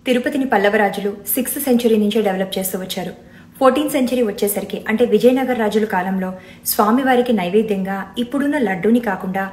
తిరుపతిని పల్లవరాజులు 6th century నుంచే develop చేస్తూ వచ్చారు. 14th సెంచరీ వచ్చేసరికి అంటే విజయనగర రాజుల కాలంలో స్వామివారికి నైవేద్యంగా ఇప్పుడున్న లడ్డూని కాకుండా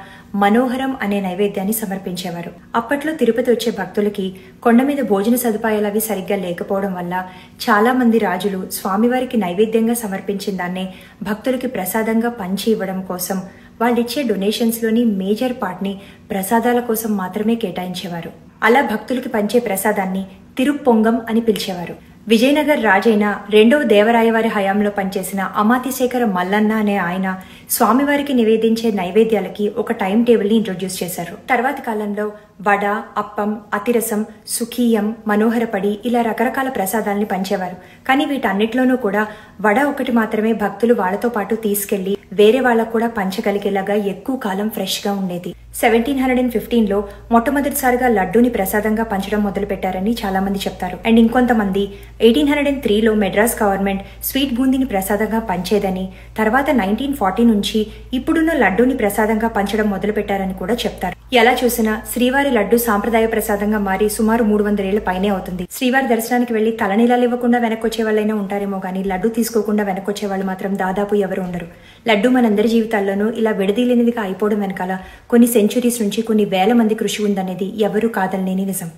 మనోహరం అనే నైవేద్యాన్ని సమర్పించేవారు. అప్పట్లో తిరుపతి వచ్చే భక్తులకి కొండ మీద భోజన సదుపాయాలు అవి సరిగ్గా లేకపోవడం వల్ల చాలా మంది రాజులు స్వామివారికి నైవేద్యంగా సమర్పించిన దాన్నే భక్తులకి ప్రసాదంగా పంచి ఇవ్వడం కోసం వాళ్ళిచ్చే డొనేషన్స్లోని మేజర్ పార్ట్ని ప్రసాదాల కోసం మాత్రమే కేటాయించేవారు. అలా భక్తులకి పంచే ప్రసాదాన్ని తిరుప్పొంగం అని పిలిచేవారు. విజయనగర్ రాజైన 2వ దేవరాయవారి హయాంలో పనిచేసిన అమాతిశేఖర మల్లన్న అనే ఆయన స్వామివారికి నివేదించే నైవేద్యాలకి ఒక టైం టేబుల్ని ఇంట్రొడ్యూస్ చేశారు. తర్వాతి కాలంలో వడ, అప్పం, అతిరసం, సుఖీయం, మనోహరపడి ఇలా రకరకాల ప్రసాదాలని పంచేవారు. కానీ వీటన్నిటిలోనూ కూడా వడ ఒకటి మాత్రమే భక్తులు వాళ్లతో పాటు తీసుకెళ్లి వేరే వాళ్ళకు కూడా పంచగలిగేలాగా ఎక్కువ కాలం ఫ్రెష్గా ఉండేది. 1715లో మొట్టమొదటిసారిగా లడ్డూని ప్రసాదంగా పంచడం మొదలుపెట్టారని చాలా మంది చెప్తారు. అండ్ ఇంకొంతమంది 1803లో మెడ్రాస్ గవర్నమెంట్ స్వీట్ బూందీని ప్రసాదంగా పంచేదని, తర్వాత 1940 నుంచి ఇప్పుడున్న లడ్డూని ప్రసాదంగా పంచడం మొదలుపెట్టారని కూడా చెప్తారు. ఎలా చూసినా శ్రీవారి లడ్డు సాంప్రదాయ ప్రసాదంగా మారి సుమారు 300 ఏళ్ల పైనే అవుతుంది. శ్రీవారి దర్శనానికి వెళ్లి తలనీలాలు ఇవ్వకుండా వెనక్కొచ్చే వాళ్ళైనా ఉంటారేమో కానీ లడ్డు తీసుకోకుండా వెనక్కొచ్చే వాళ్ళు మాత్రం దాదాపు ఎవరు ఉండరు. లడ్డు మనందరి జీవితాల్లోనూ ఇలా విడదీయలేనిదిగా అయిపోవడం వెనకాల కొన్ని సెంచురీస్ నుంచి కొన్ని వేల మంది కృషి ఉందనేది ఎవరూ కాదనలేని నిజం.